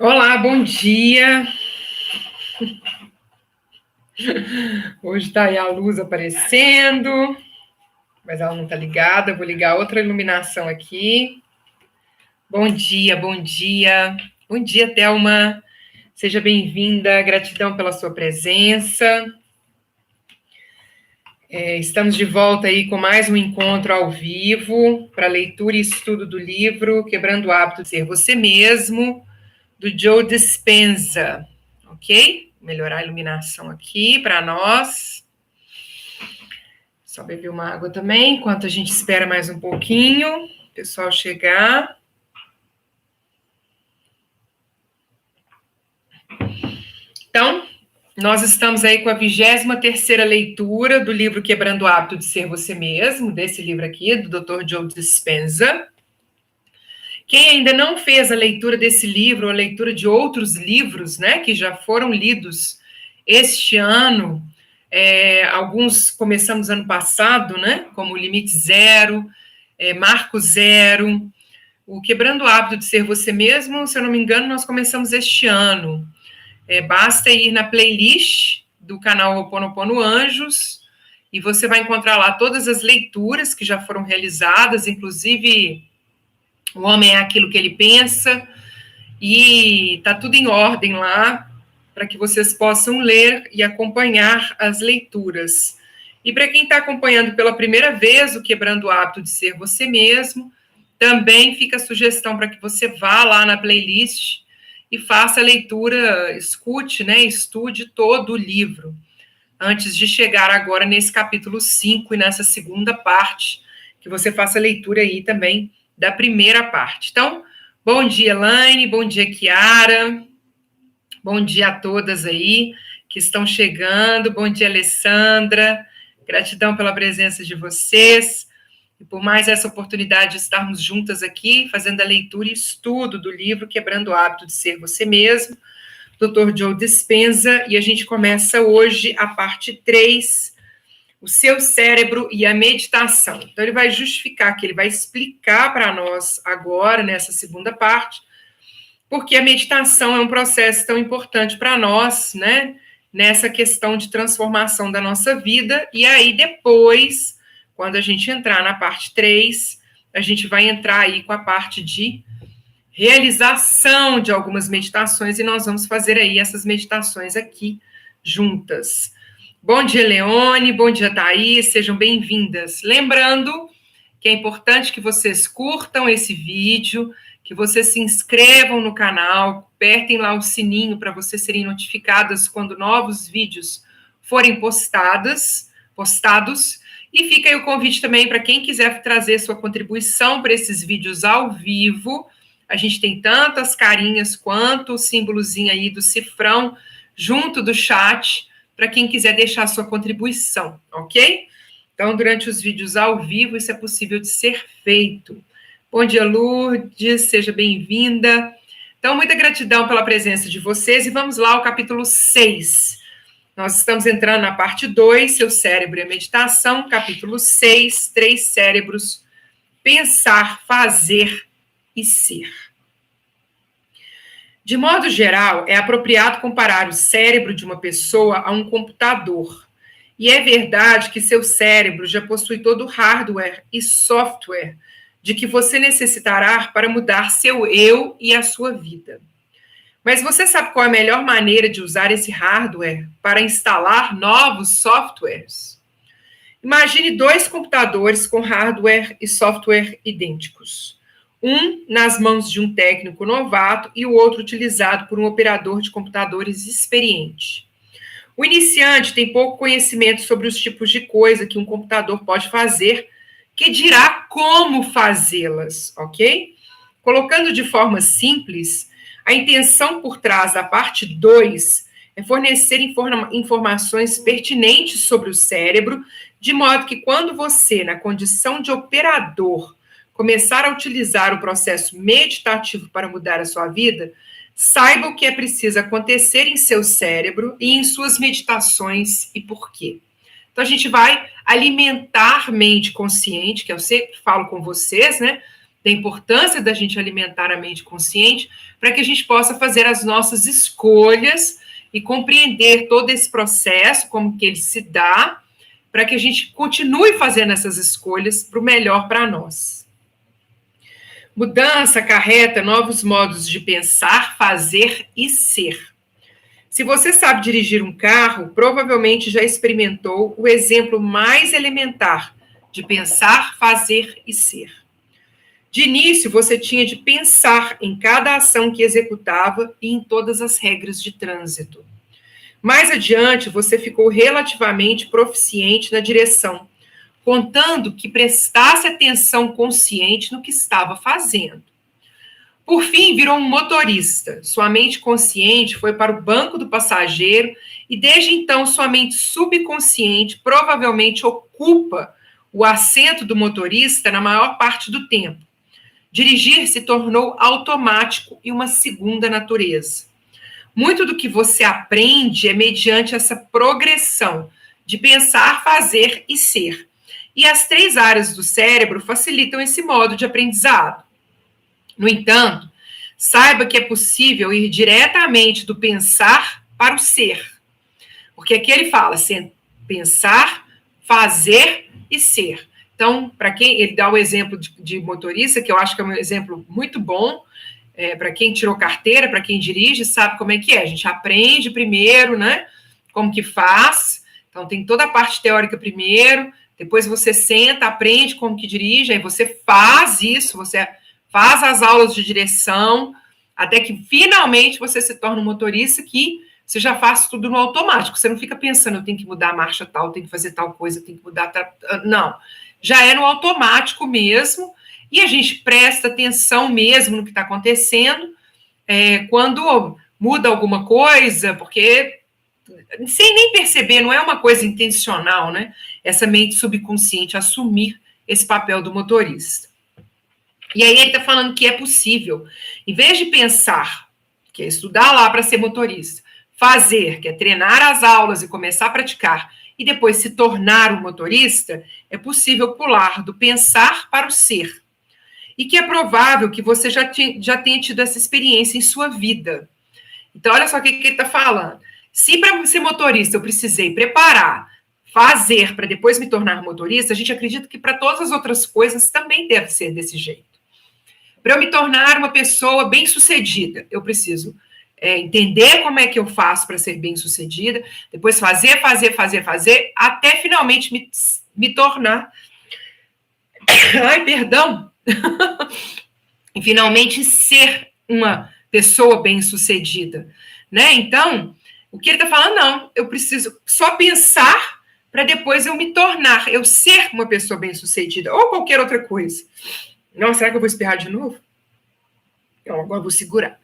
Olá, bom dia. Hoje está aí a luz aparecendo, mas ela não está ligada. Vou ligar outra iluminação aqui. Bom dia, bom dia. Bom dia, Thelma. Seja bem-vinda. Gratidão pela sua presença. Estamos de volta aí com mais um encontro ao vivo para leitura e estudo do livro Quebrando o Hábito de Ser Você Mesmo, do Joe Dispenza. Ok? Vou melhorar a iluminação aqui para nós. Só beber uma água também, enquanto a gente espera mais um pouquinho, o pessoal chegar. Então, nós estamos aí com a 23ª leitura do livro Quebrando o Hábito de Ser Você Mesmo, desse livro aqui, do Dr. Joe Dispenza. Quem ainda não fez a leitura desse livro, ou a leitura de outros livros, né, que já foram lidos este ano, alguns começamos ano passado, né, como o Limite Zero, Marco Zero, o Quebrando o Hábito de Ser Você Mesmo, se eu não me engano, nós começamos este ano. Basta ir na playlist do canal Ho'oponopono Anjos e você vai encontrar lá todas as leituras que já foram realizadas, inclusive O Homem é Aquilo que Ele Pensa, e tá tudo em ordem lá para que vocês possam ler e acompanhar as leituras. E para quem está acompanhando pela primeira vez o Quebrando o Hábito de Ser Você Mesmo, também fica a sugestão para que você vá lá na playlist e faça a leitura, escute, né, estude todo o livro, antes de chegar agora nesse capítulo 5 e nessa segunda parte, que você faça a leitura aí também da primeira parte. Então, bom dia, Elaine, bom dia, Kiara, bom dia a todas aí que estão chegando, bom dia, Alessandra, gratidão pela presença de vocês, e por mais essa oportunidade de estarmos juntas aqui, fazendo a leitura e estudo do livro Quebrando o Hábito de Ser Você Mesmo, Dr. Joe Dispenza, e a gente começa hoje a parte 3, o seu cérebro e a meditação. Então, ele vai justificar que ele vai explicar para nós agora, nessa segunda parte, porque a meditação é um processo tão importante para nós, né, nessa questão de transformação da nossa vida, e aí depois, quando a gente entrar na parte 3, a gente vai entrar aí com a parte de realização de algumas meditações, e nós vamos fazer aí essas meditações aqui juntas. Bom dia, Leone, bom dia, Thaís, sejam bem-vindas. Lembrando que é importante que vocês curtam esse vídeo, que vocês se inscrevam no canal, apertem lá o sininho para vocês serem notificadas quando novos vídeos forem postados, e fica aí o convite também para quem quiser trazer sua contribuição para esses vídeos ao vivo. A gente tem tantas carinhas quanto o símbolozinho aí do cifrão junto do chat, para quem quiser deixar sua contribuição, ok? Então, durante os vídeos ao vivo, isso é possível de ser feito. Bom dia, Lourdes, seja bem-vinda. Então, muita gratidão pela presença de vocês, e vamos lá ao capítulo 6. Nós estamos entrando na parte 2, seu cérebro e a meditação, capítulo 6, 3 cérebros, pensar, fazer e ser. De modo geral, é apropriado comparar o cérebro de uma pessoa a um computador. E é verdade que seu cérebro já possui todo o hardware e software de que você necessitará para mudar seu eu e a sua vida. Mas você sabe qual é a melhor maneira de usar esse hardware para instalar novos softwares? Imagine 2 computadores com hardware e software idênticos. Um nas mãos de um técnico novato e o outro utilizado por um operador de computadores experiente. O iniciante tem pouco conhecimento sobre os tipos de coisa que um computador pode fazer, que dirá como fazê-las, ok? Colocando de forma simples, a intenção por trás da parte 2 é fornecer informações pertinentes sobre o cérebro, de modo que quando você, na condição de operador, começar a utilizar o processo meditativo para mudar a sua vida, saiba o que é preciso acontecer em seu cérebro e em suas meditações e por quê. Então, a gente vai alimentar mente consciente, que eu sempre falo com vocês, né? da importância da gente alimentar a mente consciente para que a gente possa fazer as nossas escolhas e compreender todo esse processo, como que ele se dá, para que a gente continue fazendo essas escolhas para o melhor para nós. Mudança acarreta novos modos de pensar, fazer e ser. Se você sabe dirigir um carro, provavelmente já experimentou o exemplo mais elementar de pensar, fazer e ser. De início, você tinha de pensar em cada ação que executava e em todas as regras de trânsito. Mais adiante, você ficou relativamente proficiente na direção, contando que prestasse atenção consciente no que estava fazendo. Por fim, virou um motorista. Sua mente consciente foi para o banco do passageiro e, desde então, sua mente subconsciente provavelmente ocupa o assento do motorista na maior parte do tempo. Dirigir se tornou automático e uma segunda natureza. Muito do que você aprende é mediante essa progressão de pensar, fazer e ser. E as 3 áreas do cérebro facilitam esse modo de aprendizado. No entanto, saiba que é possível ir diretamente do pensar para o ser. Porque aqui ele fala pensar, fazer e ser. Então, para quem ele dá o exemplo de motorista, que eu acho que é um exemplo muito bom, para quem tirou carteira, para quem dirige, sabe como é que é. A gente aprende primeiro, né? Como que faz. Então, tem toda a parte teórica primeiro, depois você senta, aprende como que dirige, aí você faz isso, você faz as aulas de direção, até que finalmente você se torna um motorista que você já faz tudo no automático. Você não fica pensando, eu tenho que mudar a marcha tal, eu tenho que fazer tal coisa, eu tenho que mudar... Não, já é no automático mesmo, e a gente presta atenção mesmo no que está acontecendo, quando muda alguma coisa, porque sem nem perceber, não é uma coisa intencional, né? Essa mente subconsciente assumir esse papel do motorista. E aí ele está falando que é possível, em vez de pensar, que é estudar lá para ser motorista, fazer, que é treinar as aulas e começar a praticar, e depois se tornar um motorista, é possível pular do pensar para o ser. E que é provável que você já tenha tido essa experiência em sua vida. Então, olha só o que ele está falando. Se para ser motorista eu precisei preparar, fazer para depois me tornar motorista, a gente acredita que para todas as outras coisas também deve ser desse jeito. Para eu me tornar uma pessoa bem-sucedida, eu preciso entender como é que eu faço para ser bem-sucedida, depois fazer, até finalmente me tornar... Ai, perdão! E finalmente ser uma pessoa bem-sucedida, né? Então, o que ele está falando, não, eu preciso só pensar para depois eu me tornar, eu ser uma pessoa bem-sucedida, ou qualquer outra coisa. Nossa, será que eu vou espirrar de novo? Então, agora eu vou segurar.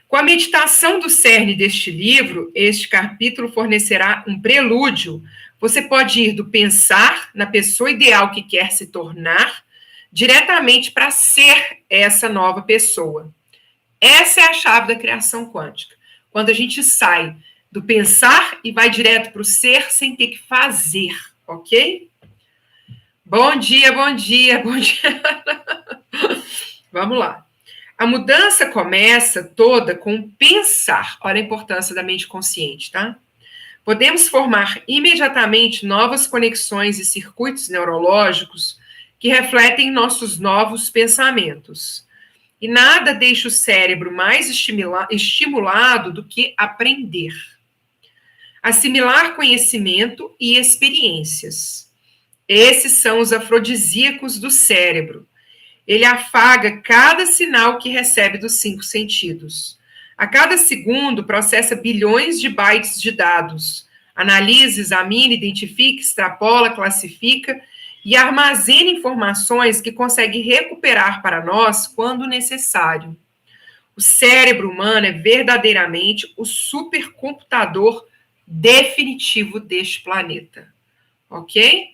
Com a meditação do cerne deste livro, este capítulo fornecerá um prelúdio. Você pode ir do pensar na pessoa ideal que quer se tornar, diretamente para ser essa nova pessoa. Essa é a chave da criação quântica. Quando a gente sai do pensar e vai direto para o ser sem ter que fazer, ok? Bom dia, bom dia, bom dia. Vamos lá. A mudança começa toda com pensar. Olha a importância da mente consciente, tá? Podemos formar imediatamente novas conexões e circuitos neurológicos que refletem nossos novos pensamentos. E nada deixa o cérebro mais estimulado do que aprender. Assimilar conhecimento e experiências. Esses são os afrodisíacos do cérebro. Ele afaga cada sinal que recebe dos 5 sentidos. A cada segundo, processa bilhões de bytes de dados. Analisa, examina, identifica, extrapola, classifica e armazena informações que consegue recuperar para nós quando necessário. O cérebro humano é verdadeiramente o supercomputador definitivo deste planeta. Ok?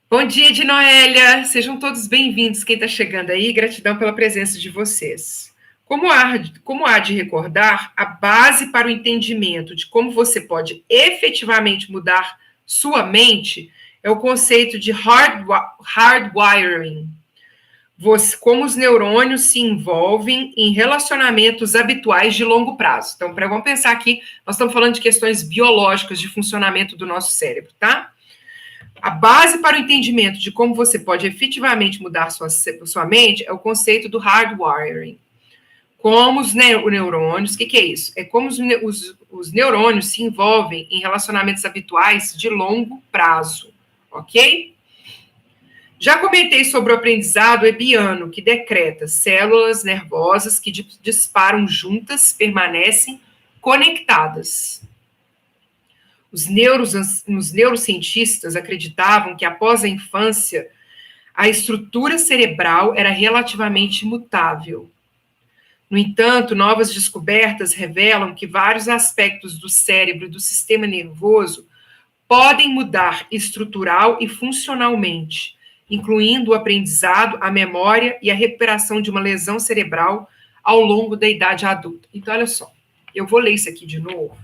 Bom dia, de Noélia. Sejam todos bem-vindos. Quem está chegando aí, gratidão pela presença de vocês. Como há de recordar, a base para o entendimento de como você pode efetivamente mudar sua mente é o conceito de hardwiring. como os neurônios se envolvem em relacionamentos habituais de longo prazo. Então, vamos pensar aqui, nós estamos falando de questões biológicas de funcionamento do nosso cérebro, tá? A base para o entendimento de como você pode efetivamente mudar sua mente é o conceito do hardwiring. Como os neurônios, o que é isso? É como os neurônios se envolvem em relacionamentos habituais de longo prazo, ok? Já comentei sobre o aprendizado hebbiano, que decreta células nervosas que disparam juntas, permanecem conectadas. Os neurocientistas acreditavam que após a infância, a estrutura cerebral era relativamente imutável. No entanto, novas descobertas revelam que vários aspectos do cérebro e do sistema nervoso podem mudar estrutural e funcionalmente, incluindo o aprendizado, a memória e a recuperação de uma lesão cerebral ao longo da idade adulta. Então, olha só, eu vou ler isso aqui de novo,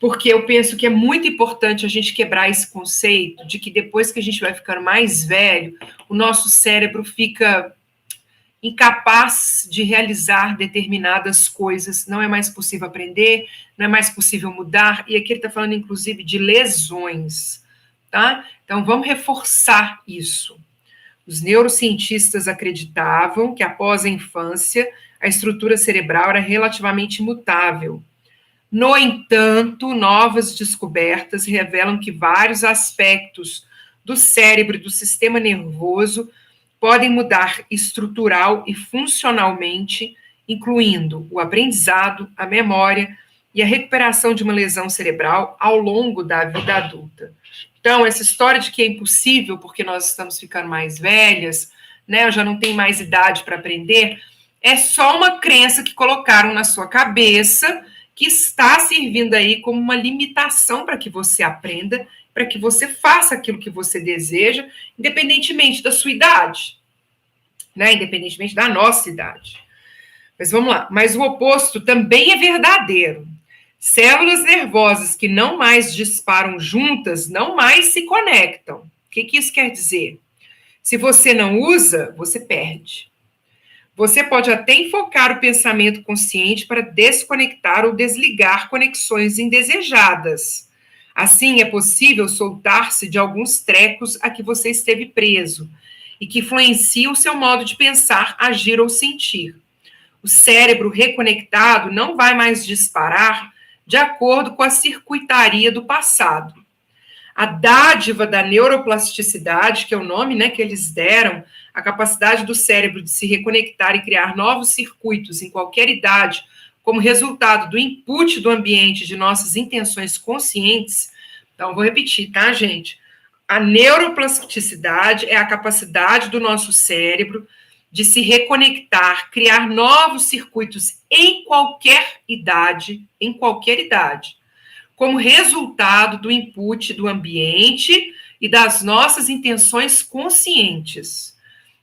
porque eu penso que é muito importante a gente quebrar esse conceito de que depois que a gente vai ficando mais velho, o nosso cérebro fica incapaz de realizar determinadas coisas, não é mais possível aprender, não é mais possível mudar, e aqui ele está falando, inclusive, de lesões, tá? Então, vamos reforçar isso. Os neurocientistas acreditavam que, após a infância, a estrutura cerebral era relativamente imutável. No entanto, novas descobertas revelam que vários aspectos do cérebro e do sistema nervoso podem mudar estrutural e funcionalmente, incluindo o aprendizado, a memória e a recuperação de uma lesão cerebral ao longo da vida adulta. Então, essa história de que é impossível porque nós estamos ficando mais velhas, né, eu já não tenho mais idade para aprender, é só uma crença que colocaram na sua cabeça, que está servindo aí como uma limitação para que você aprenda, para que você faça aquilo que você deseja, independentemente da sua idade, né? Independentemente da nossa idade. Mas vamos lá. Mas o oposto também é verdadeiro. Células nervosas que não mais disparam juntas não mais se conectam. O que isso quer dizer? Se você não usa, você perde. Você pode até enfocar o pensamento consciente para desconectar ou desligar conexões indesejadas. Assim, é possível soltar-se de alguns trecos a que você esteve preso e que influenciam o seu modo de pensar, agir ou sentir. O cérebro reconectado não vai mais disparar de acordo com a circuitaria do passado. A dádiva da neuroplasticidade, que é o nome, né, que eles deram, a capacidade do cérebro de se reconectar e criar novos circuitos em qualquer idade, como resultado do input do ambiente de nossas intenções conscientes. Então, vou repetir, tá, gente? A neuroplasticidade é a capacidade do nosso cérebro de se reconectar, criar novos circuitos em qualquer idade, como resultado do input do ambiente e das nossas intenções conscientes.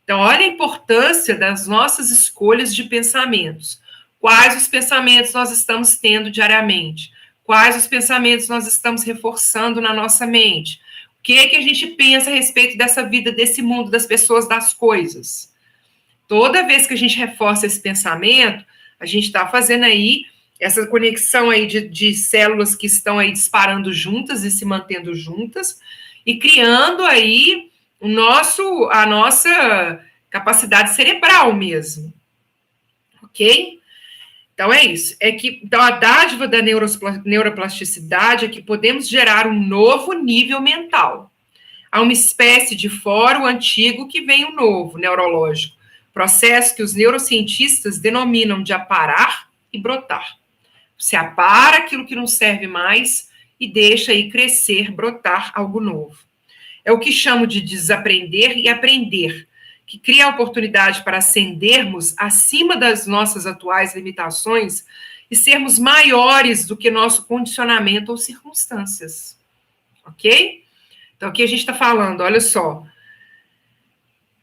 Então, olha a importância das nossas escolhas de pensamentos. Quais os pensamentos nós estamos tendo diariamente? Quais os pensamentos nós estamos reforçando na nossa mente? O que a gente pensa a respeito dessa vida, desse mundo, das pessoas, das coisas? Toda vez que a gente reforça esse pensamento, a gente está fazendo aí essa conexão aí de células que estão aí disparando juntas e se mantendo juntas e criando aí a nossa capacidade cerebral mesmo, ok? Então é isso. Então a dádiva da neuroplasticidade é que podemos gerar um novo nível mental. Há uma espécie de fora o antigo que vem o novo, neurológico. Processo que os neurocientistas denominam de aparar e brotar. Você apara aquilo que não serve mais e deixa aí crescer, brotar algo novo. É o que chamo de desaprender e aprender, que cria a oportunidade para ascendermos acima das nossas atuais limitações e sermos maiores do que nosso condicionamento ou circunstâncias. Ok? Então, aqui a gente está falando, olha só,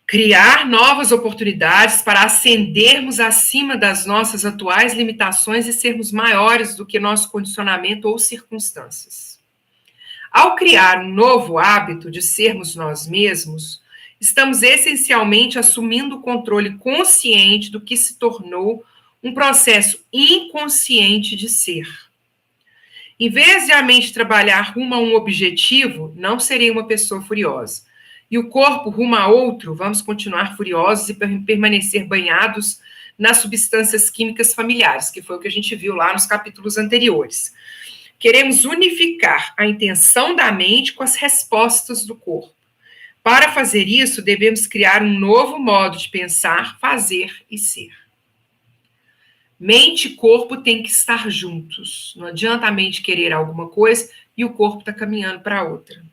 criar novas oportunidades para ascendermos acima das nossas atuais limitações e sermos maiores do que nosso condicionamento ou circunstâncias. Ao criar um novo hábito de sermos nós mesmos, estamos essencialmente assumindo o controle consciente do que se tornou um processo inconsciente de ser. Em vez de a mente trabalhar rumo a um objetivo, não serei uma pessoa furiosa. E o corpo rumo a outro, vamos continuar furiosos e permanecer banhados nas substâncias químicas familiares, que foi o que a gente viu lá nos capítulos anteriores. Queremos unificar a intenção da mente com as respostas do corpo. Para fazer isso, devemos criar um novo modo de pensar, fazer e ser. Mente e corpo têm que estar juntos. Não adianta a mente querer alguma coisa e o corpo está caminhando para outra.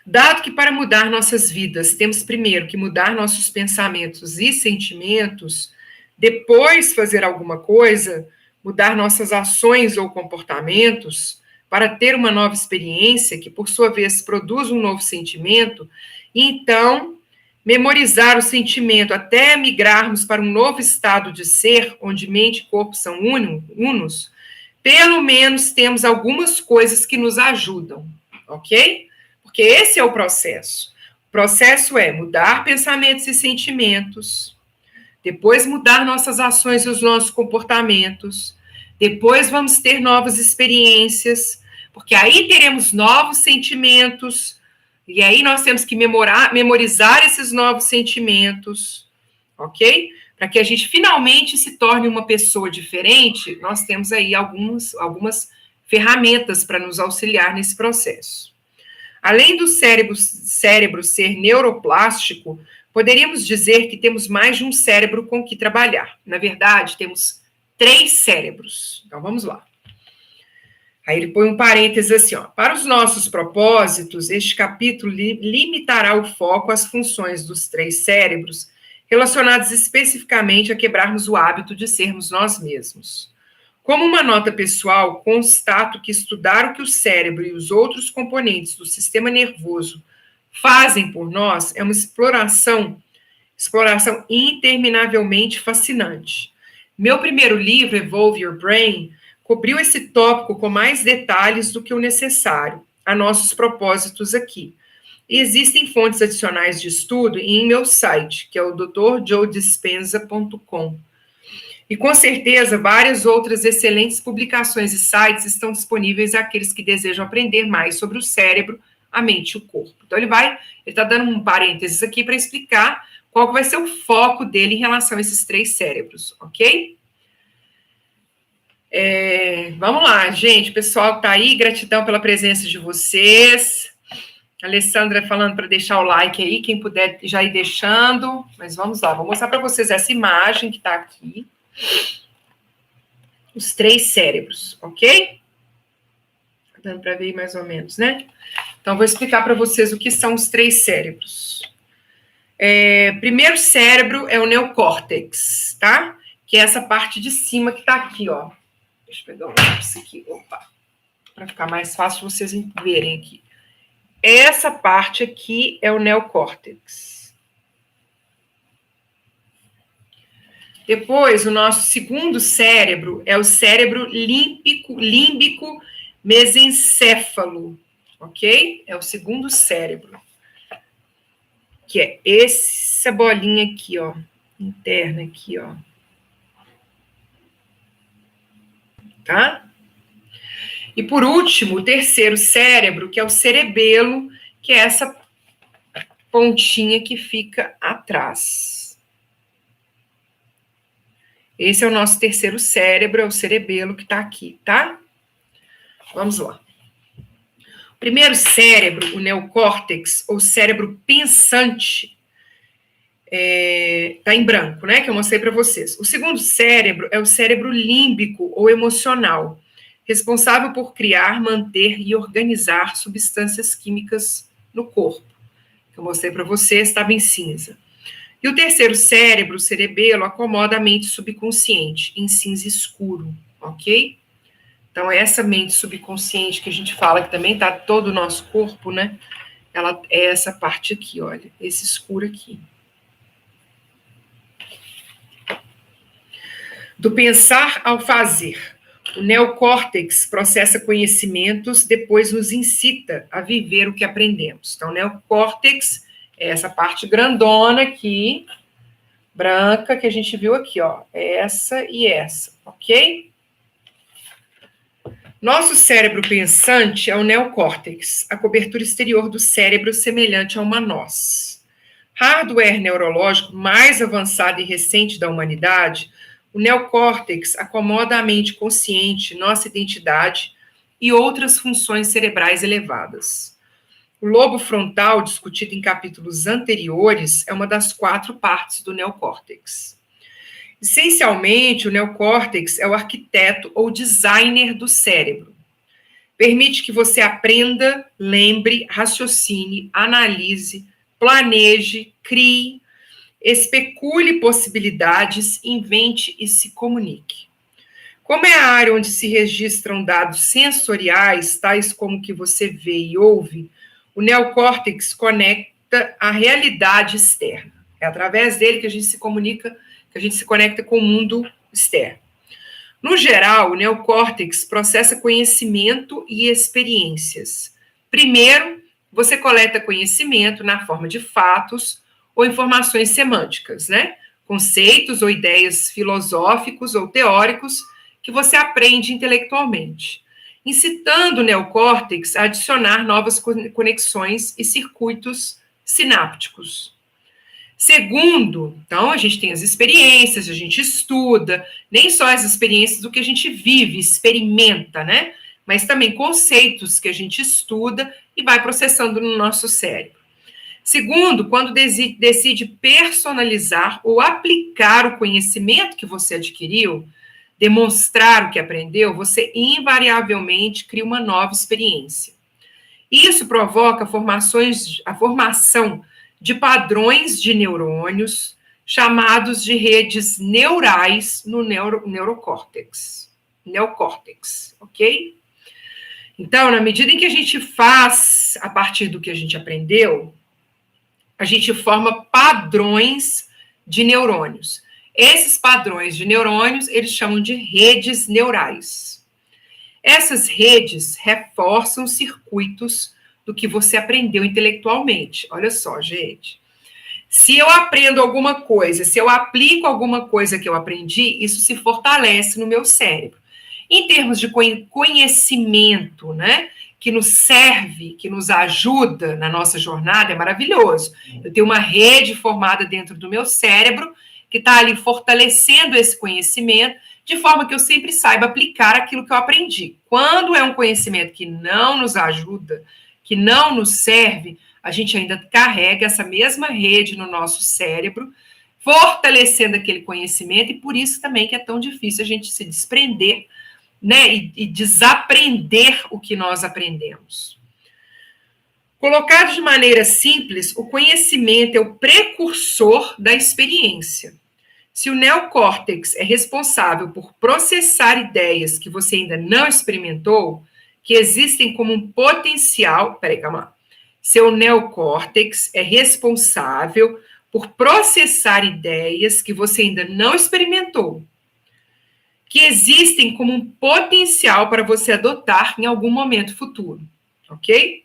Dado que para mudar nossas vidas temos primeiro que mudar nossos pensamentos e sentimentos, depois fazer alguma coisa, mudar nossas ações ou comportamentos, para ter uma nova experiência, que por sua vez produz um novo sentimento, e então memorizar o sentimento até migrarmos para um novo estado de ser, onde mente e corpo são unos, pelo menos temos algumas coisas que nos ajudam, ok? Porque esse é o processo. O processo é mudar pensamentos e sentimentos, depois mudar nossas ações e os nossos comportamentos, depois vamos ter novas experiências, porque aí teremos novos sentimentos, e aí nós temos que memorizar esses novos sentimentos, ok? Para que a gente finalmente se torne uma pessoa diferente, nós temos aí algumas ferramentas para nos auxiliar nesse processo. Além do cérebro ser neuroplástico, poderíamos dizer que temos mais de um cérebro com que trabalhar. Na verdade, temos 3 cérebros. Então, vamos lá. Aí ele põe um parênteses assim, ó. Para os nossos propósitos, este capítulo limitará o foco às funções dos 3 cérebros, relacionados especificamente a quebrarmos o hábito de sermos nós mesmos. Como uma nota pessoal, constato que estudar o que o cérebro e os outros componentes do sistema nervoso fazem por nós é uma exploração interminavelmente fascinante. Meu primeiro livro, Evolve Your Brain, cobriu esse tópico com mais detalhes do que o necessário a nossos propósitos aqui. E existem fontes adicionais de estudo em meu site, que é o drjoedispenza.com. E com certeza, várias outras excelentes publicações e sites estão disponíveis àqueles que desejam aprender mais sobre o cérebro, a mente e o corpo. Então, ele está dando um parênteses aqui para explicar qual vai ser o foco dele em relação a esses 3 cérebros, ok? Vamos lá, gente, o pessoal que está aí, gratidão pela presença de vocês. A Alessandra falando para deixar o like aí, quem puder já ir deixando, mas vamos lá, vou mostrar para vocês essa imagem que está aqui. Os 3 cérebros, ok? Dando para ver mais ou menos, né? Então, vou explicar para vocês o que são os 3 cérebros. Primeiro cérebro é o neocórtex, tá? Que é essa parte de cima que tá aqui, ó. Deixa eu pegar um lápis aqui, opa. Para ficar mais fácil vocês verem aqui. Essa parte aqui é o neocórtex. Depois, o nosso segundo cérebro é o cérebro límbico mesencéfalo, ok? É o segundo cérebro, que é essa bolinha aqui, ó, interna aqui, ó. Tá? E por último, o terceiro cérebro, que é o cerebelo, que é essa pontinha que fica atrás. Esse é o nosso terceiro cérebro, é o cerebelo que tá aqui, tá? Vamos lá. O primeiro cérebro, o neocórtex, ou cérebro pensante, tá em branco, né? Que eu mostrei para vocês. O segundo cérebro é o cérebro límbico ou emocional, responsável por criar, manter e organizar substâncias químicas no corpo. Que eu mostrei para vocês, estava em cinza. E o terceiro cérebro, o cerebelo, acomoda a mente subconsciente em cinza escuro, ok? Então, essa mente subconsciente que a gente fala, que também está todo o nosso corpo, né? Ela é essa parte aqui, olha, esse escuro aqui. Do pensar ao fazer. O neocórtex processa conhecimentos, depois nos incita a viver o que aprendemos. Então, o neocórtex É essa parte grandona aqui, branca, que a gente viu aqui, ó. Essa e essa, ok? Nosso cérebro pensante é o neocórtex, a cobertura exterior do cérebro semelhante a uma noz. Hardware neurológico mais avançado e recente da humanidade, o neocórtex acomoda a mente consciente, nossa identidade e outras funções cerebrais elevadas. O lobo frontal, discutido em capítulos anteriores, é uma das 4 partes do neocórtex. Essencialmente, o neocórtex é o arquiteto ou designer do cérebro. Permite que você aprenda, lembre, raciocine, analise, planeje, crie, especule possibilidades, invente e se comunique. Como é a área onde se registram dados sensoriais, tais como o que você vê e ouve, o neocórtex conecta a realidade externa. É através dele que a gente se comunica, que a gente se conecta com o mundo externo. No geral, o neocórtex processa conhecimento e experiências. Primeiro, você coleta conhecimento na forma de fatos ou informações semânticas, né? Conceitos ou ideias filosóficos ou teóricos que você aprende intelectualmente, incitando o neocórtex a adicionar novas conexões e circuitos sinápticos. Segundo, então, a gente tem as experiências, a gente estuda, nem só as experiências do que a gente vive, experimenta, né? Mas também conceitos que a gente estuda e vai processando no nosso cérebro. Segundo, quando decide personalizar ou aplicar o conhecimento que você adquiriu, demonstrar o que aprendeu, você invariavelmente cria uma nova experiência. Isso provoca a formação de padrões de neurônios, chamados de redes neurais no neocórtex, ok? Então, na medida em que a gente faz a partir do que a gente aprendeu, a gente forma padrões de neurônios. Esses padrões de neurônios, eles chamam de redes neurais. Essas redes reforçam circuitos do que você aprendeu intelectualmente. Olha só, gente. Se eu aprendo alguma coisa, se eu aplico alguma coisa que eu aprendi, isso se fortalece no meu cérebro. Em termos de conhecimento, né, que nos serve, que nos ajuda na nossa jornada, é maravilhoso. Eu tenho uma rede formada dentro do meu cérebro que está ali fortalecendo esse conhecimento, de forma que eu sempre saiba aplicar aquilo que eu aprendi. Quando é um conhecimento que não nos ajuda, que não nos serve, a gente ainda carrega essa mesma rede no nosso cérebro, fortalecendo aquele conhecimento, e por isso também que é tão difícil a gente se desprender, né, e desaprender o que nós aprendemos. Colocado de maneira simples, o conhecimento é o precursor da experiência. Se o neocórtex é responsável por processar ideias que você ainda não experimentou, que existem como um potencial. Peraí, calma lá. Seu neocórtex é responsável por processar ideias que você ainda não experimentou, que existem como um potencial para você adotar em algum momento futuro, ok?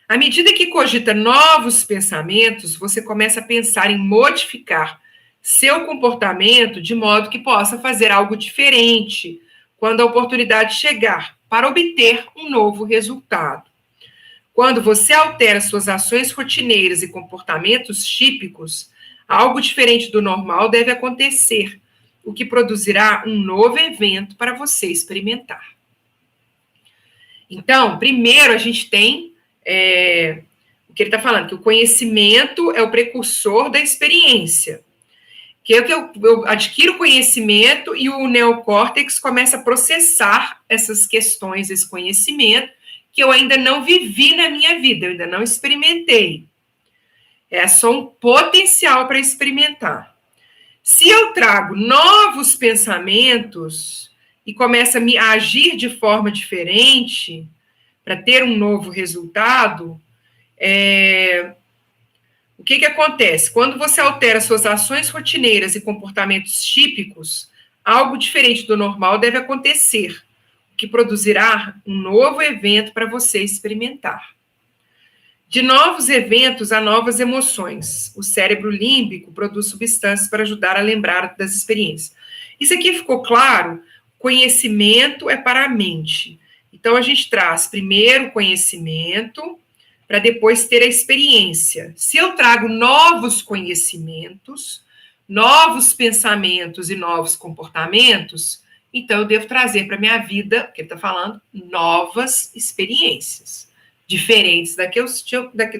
À medida que cogita novos pensamentos, você começa a pensar em modificar seu comportamento de modo que possa fazer algo diferente quando a oportunidade chegar, para obter um novo resultado. Quando você altera suas ações rotineiras e comportamentos típicos, algo diferente do normal deve acontecer, o que produzirá um novo evento para você experimentar. Então, primeiro a gente tem o que ele está falando, que o conhecimento é o precursor da experiência. Que é que eu adquiro conhecimento e o neocórtex começa a processar essas questões, esse conhecimento, que eu ainda não vivi na minha vida, eu ainda não experimentei. É só um potencial para experimentar. Se eu trago novos pensamentos e começo a agir de forma diferente para ter um novo resultado, o que acontece? Quando você altera suas ações rotineiras e comportamentos típicos, algo diferente do normal deve acontecer, o que produzirá um novo evento para você experimentar. De novos eventos a novas emoções. O cérebro límbico produz substâncias para ajudar a lembrar das experiências. Isso aqui ficou claro? Conhecimento é para a mente. Então, a gente traz primeiro o conhecimento, para depois ter a experiência. Se eu trago novos conhecimentos, novos pensamentos e novos comportamentos, então eu devo trazer para a minha vida, que ele está falando, novas experiências diferentes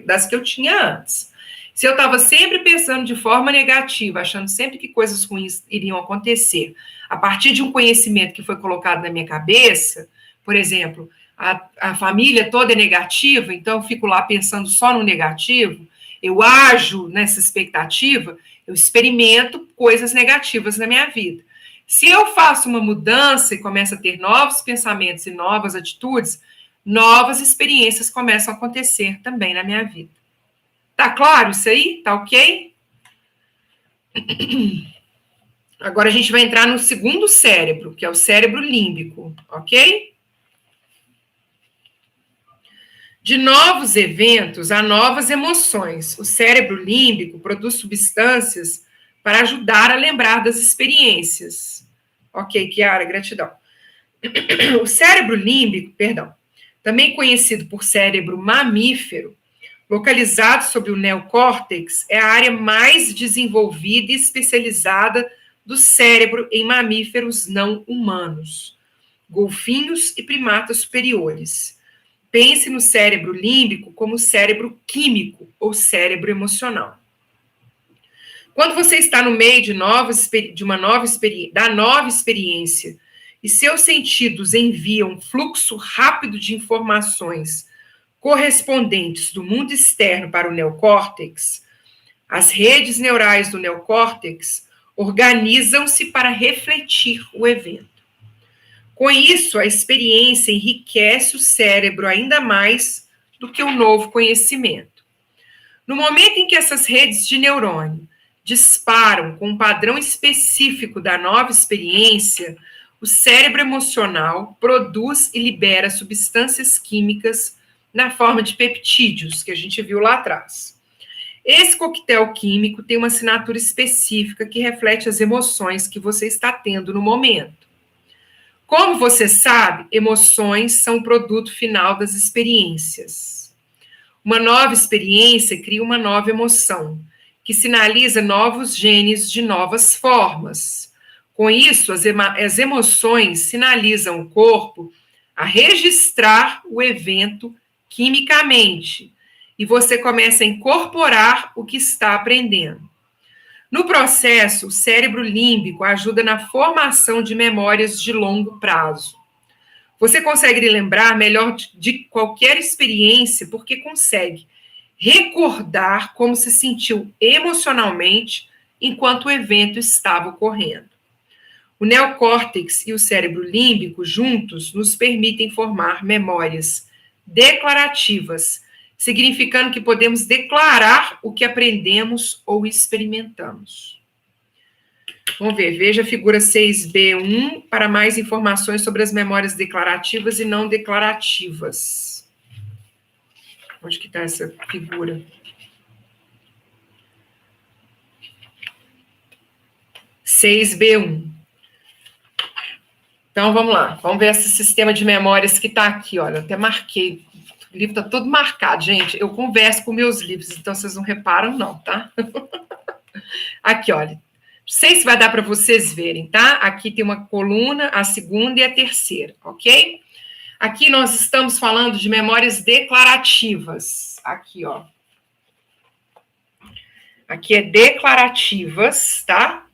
das que eu tinha antes. Se eu estava sempre pensando de forma negativa, achando sempre que coisas ruins iriam acontecer, a partir de um conhecimento que foi colocado na minha cabeça, por exemplo, a família toda é negativa, então eu fico lá pensando só no negativo, eu ajo nessa expectativa, eu experimento coisas negativas na minha vida. Se eu faço uma mudança e começo a ter novos pensamentos e novas atitudes, novas experiências começam a acontecer também na minha vida. Tá claro isso aí? Tá ok? Agora a gente vai entrar no segundo cérebro, que é o cérebro límbico, ok? De novos eventos a novas emoções. O cérebro límbico produz substâncias para ajudar a lembrar das experiências. Ok, Kiara, gratidão. O cérebro límbico, também conhecido por cérebro mamífero, localizado sobre o neocórtex, é a área mais desenvolvida e especializada do cérebro em mamíferos não humanos, golfinhos e primatas superiores. Pense no cérebro límbico como cérebro químico ou cérebro emocional. Quando você está no meio de uma nova experiência e seus sentidos enviam um fluxo rápido de informações correspondentes do mundo externo para o neocórtex, as redes neurais do neocórtex organizam-se para refletir o evento. Com isso, a experiência enriquece o cérebro ainda mais do que o novo conhecimento. No momento em que essas redes de neurônio disparam com um padrão específico da nova experiência, o cérebro emocional produz e libera substâncias químicas na forma de peptídeos, que a gente viu lá atrás. Esse coquetel químico tem uma assinatura específica que reflete as emoções que você está tendo no momento. Como você sabe, emoções são o produto final das experiências. Uma nova experiência cria uma nova emoção, que sinaliza novos genes de novas formas. Com isso, as emoções sinalizam o corpo a registrar o evento quimicamente, e você começa a incorporar o que está aprendendo. No processo, o cérebro límbico ajuda na formação de memórias de longo prazo. Você consegue lembrar melhor de qualquer experiência porque consegue recordar como se sentiu emocionalmente enquanto o evento estava ocorrendo. O neocórtex e o cérebro límbico juntos nos permitem formar memórias declarativas, significando que podemos declarar o que aprendemos ou experimentamos. Vamos ver, veja a figura 6B1 para mais informações sobre as memórias declarativas e não declarativas. Onde que está essa figura? (6B1). Então, vamos lá. Vamos ver esse sistema de memórias que está aqui, olha. Eu até marquei. O livro está todo marcado, gente. Eu converso com meus livros, então vocês não reparam, não, tá? Aqui, olha. Não sei se vai dar para vocês verem, tá? Aqui tem uma coluna, a segunda e a terceira, ok? Aqui nós estamos falando de memórias declarativas. Aqui, ó. Aqui é declarativas, tá?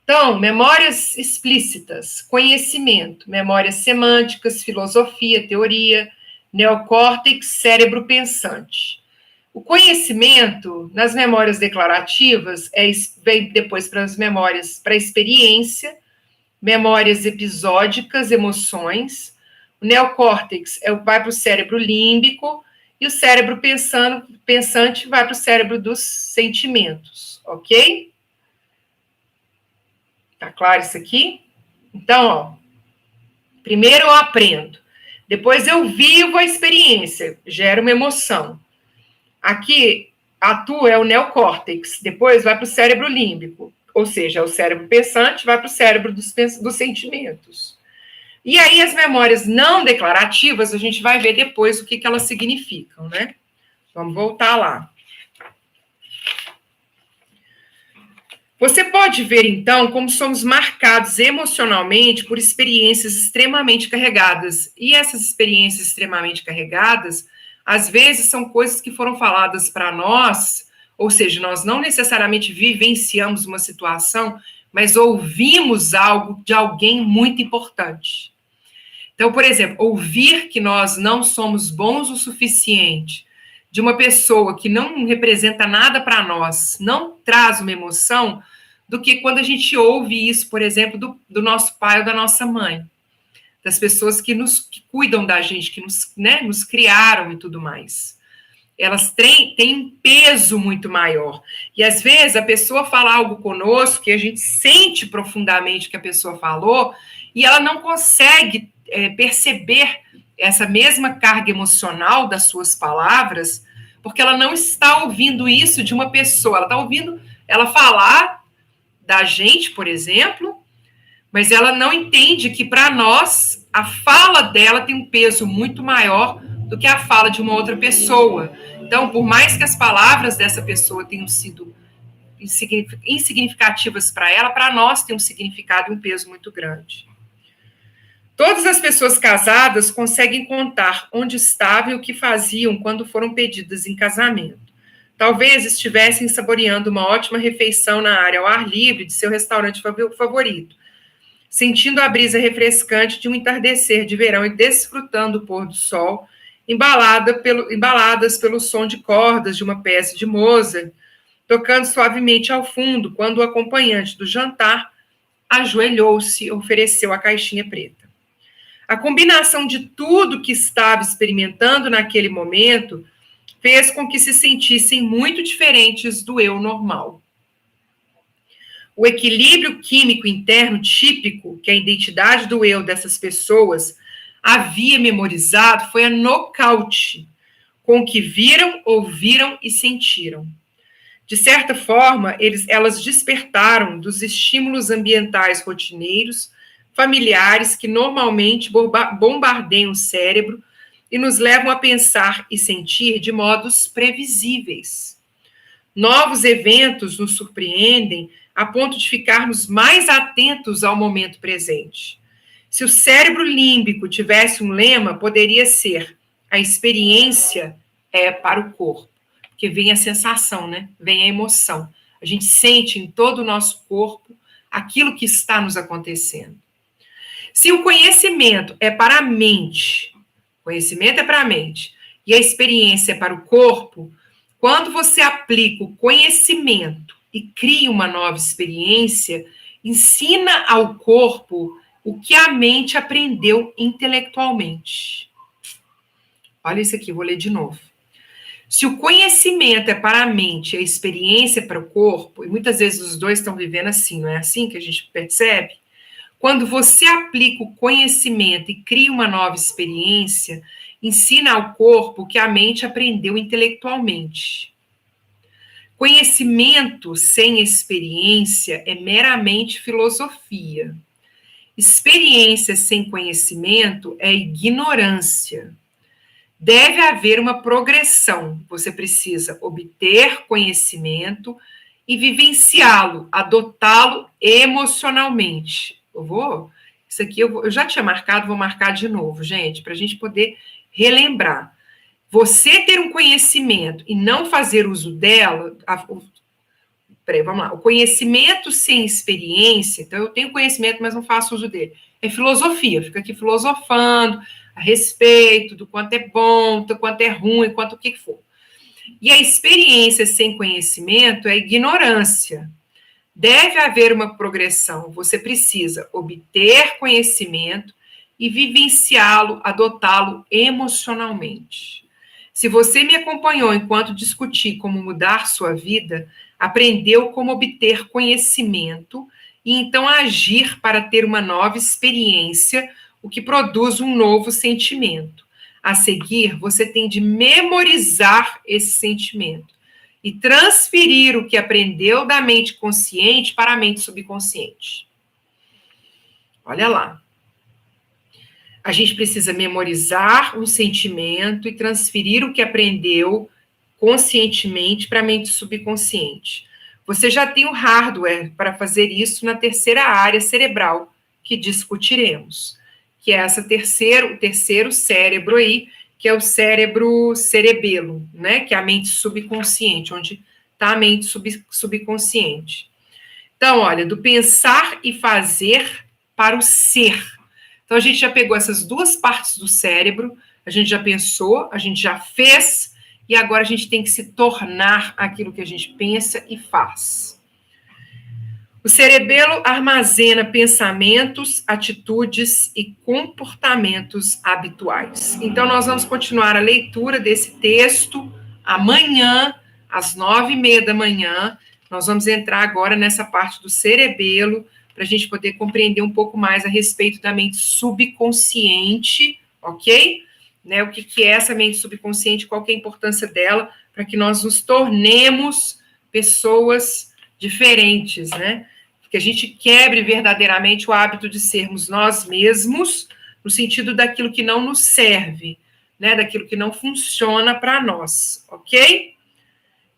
Então, memórias explícitas, conhecimento, memórias semânticas, filosofia, teoria, neocórtex, cérebro pensante. O conhecimento, nas memórias declarativas, vem depois para as memórias para experiência, memórias episódicas, emoções. O neocórtex vai para o cérebro límbico e o cérebro pensante vai para o cérebro dos sentimentos, ok? Tá claro isso aqui? Então, ó, primeiro eu aprendo, depois eu vivo a experiência, gera uma emoção. Aqui atua o neocórtex, depois vai para o cérebro límbico, ou seja, é o cérebro pensante vai para o cérebro dos sentimentos. E aí as memórias não declarativas, a gente vai ver depois o que elas significam, né? Vamos voltar lá. Você pode ver, então, como somos marcados emocionalmente por experiências extremamente carregadas. E essas experiências extremamente carregadas, às vezes, são coisas que foram faladas para nós, ou seja, nós não necessariamente vivenciamos uma situação, mas ouvimos algo de alguém muito importante. Então, por exemplo, ouvir que nós não somos bons o suficiente de uma pessoa que não representa nada para nós, não traz uma emoção, do que quando a gente ouve isso, por exemplo, do nosso pai ou da nossa mãe, das pessoas que cuidam da gente, que nos criaram e tudo mais. Elas têm um peso muito maior. E às vezes a pessoa fala algo conosco que a gente sente profundamente o que a pessoa falou e ela não consegue perceber essa mesma carga emocional das suas palavras, porque ela não está ouvindo isso de uma pessoa, ela está ouvindo ela falar da gente, por exemplo, mas ela não entende que para nós a fala dela tem um peso muito maior do que a fala de uma outra pessoa. Então, por mais que as palavras dessa pessoa tenham sido insignificativas para nós tem um significado e um peso muito grande. Todas as pessoas casadas conseguem contar onde estavam e o que faziam quando foram pedidas em casamento. Talvez estivessem saboreando uma ótima refeição na área ao ar livre de seu restaurante favorito, sentindo a brisa refrescante de um entardecer de verão e desfrutando o pôr do sol, embaladas pelo som de cordas de uma peça de Mozart, tocando suavemente ao fundo, quando o acompanhante do jantar ajoelhou-se e ofereceu a caixinha preta. A combinação de tudo que estava experimentando naquele momento fez com que se sentissem muito diferentes do eu normal. O equilíbrio químico interno típico que a identidade do eu dessas pessoas havia memorizado foi a nocaute com que viram, ouviram e sentiram. De certa forma, elas despertaram dos estímulos ambientais rotineiros, familiares, que normalmente bombardeiam o cérebro e nos levam a pensar e sentir de modos previsíveis. Novos eventos nos surpreendem a ponto de ficarmos mais atentos ao momento presente. Se o cérebro límbico tivesse um lema, poderia ser: a experiência é para o corpo. Porque vem a sensação, né? Vem a emoção. A gente sente em todo o nosso corpo aquilo que está nos acontecendo. Se o conhecimento é para a mente, e a experiência é para o corpo, quando você aplica o conhecimento e cria uma nova experiência, ensina ao corpo o que a mente aprendeu intelectualmente. Olha isso aqui, vou ler de novo. Se o conhecimento é para a mente e a experiência é para o corpo, e muitas vezes os dois estão vivendo assim, não é assim que a gente percebe? Quando você aplica o conhecimento e cria uma nova experiência, ensina ao corpo o que a mente aprendeu intelectualmente. Conhecimento sem experiência é meramente filosofia. Experiência sem conhecimento é ignorância. Deve haver uma progressão. Você precisa obter conhecimento e vivenciá-lo, adotá-lo emocionalmente. Isso aqui eu já tinha marcado, vou marcar de novo, gente, para a gente poder relembrar. Você ter um conhecimento e não fazer uso dela. Peraí, vamos lá. O conhecimento sem experiência, então eu tenho conhecimento, mas não faço uso dele. É filosofia, fica aqui filosofando a respeito do quanto é bom, do quanto é ruim, quanto o que for. E a experiência sem conhecimento é ignorância. Deve haver uma progressão. Você precisa obter conhecimento e vivenciá-lo, adotá-lo emocionalmente. Se você me acompanhou enquanto discuti como mudar sua vida, aprendeu como obter conhecimento e então agir para ter uma nova experiência, o que produz um novo sentimento. a seguir, você tem de memorizar esse sentimento e transferir o que aprendeu da mente consciente para a mente subconsciente. Olha lá. A gente precisa memorizar um sentimento e transferir o que aprendeu conscientemente para a mente subconsciente. Você já tem o hardware para fazer isso na terceira área cerebral, que discutiremos, que é o terceiro cérebro aí, que é o cérebro cerebelo, né? Que é a mente subconsciente, onde está a mente subconsciente. Então, olha, do pensar e fazer para o ser. Então, a gente já pegou essas duas partes do cérebro, a gente já pensou, a gente já fez, e agora a gente tem que se tornar aquilo que a gente pensa e faz. O cerebelo armazena pensamentos, atitudes e comportamentos habituais. Então, nós vamos continuar a leitura desse texto amanhã, às 9h30 da manhã. Nós vamos entrar agora nessa parte do cerebelo, para a gente poder compreender um pouco mais a respeito da mente subconsciente, ok? Né, o que é essa mente subconsciente, qual que é a importância dela, para que nós nos tornemos pessoas diferentes, né? Que a gente quebre verdadeiramente o hábito de sermos nós mesmos, no sentido daquilo que não nos serve, né? Daquilo que não funciona para nós, ok?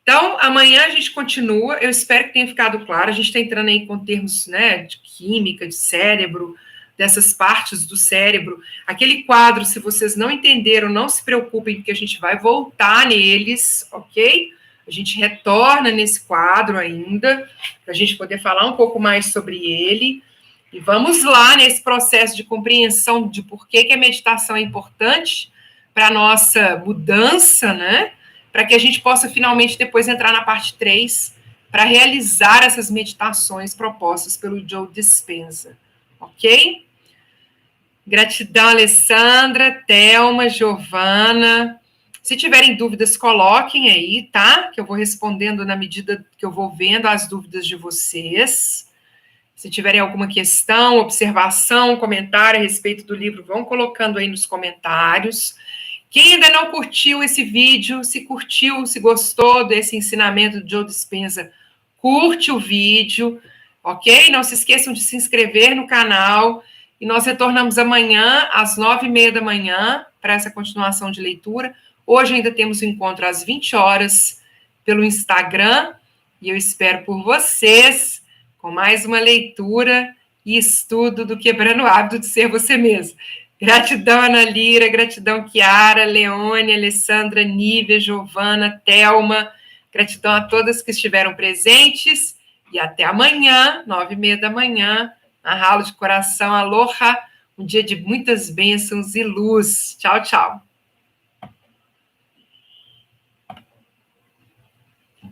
Então, amanhã a gente continua, eu espero que tenha ficado claro, a gente está entrando aí com termos, né, de química, de cérebro, dessas partes do cérebro. Aquele quadro, se vocês não entenderam, não se preocupem, porque a gente vai voltar neles, ok? A gente retorna nesse quadro ainda, para a gente poder falar um pouco mais sobre ele. E vamos lá nesse processo de compreensão de por que a meditação é importante para a nossa mudança, né? Para que a gente possa finalmente depois entrar na parte 3, para realizar essas meditações propostas pelo Joe Dispenza, ok? Gratidão, Alessandra, Thelma, Giovana. Se tiverem dúvidas, coloquem aí, tá? Que eu vou respondendo na medida que eu vou vendo as dúvidas de vocês. Se tiverem alguma questão, observação, comentário a respeito do livro, vão colocando aí nos comentários. Quem ainda não curtiu esse vídeo, se curtiu, se gostou desse ensinamento de Joe Dispenza, curte o vídeo, ok? Não se esqueçam de se inscrever no canal. E nós retornamos amanhã, às 9h30 da manhã, para essa continuação de leitura. Hoje ainda temos um encontro às 20 horas pelo Instagram. E eu espero por vocês com mais uma leitura e estudo do Quebrando o Hábito de Ser Você Mesmo. Gratidão, Ana Lira, gratidão, Chiara, Leone, Alessandra, Nívia, Giovana, Thelma, gratidão a todas que estiveram presentes e até amanhã, 9h30 da manhã, na Ralo de Coração, aloha, um dia de muitas bênçãos e luz. Tchau, tchau.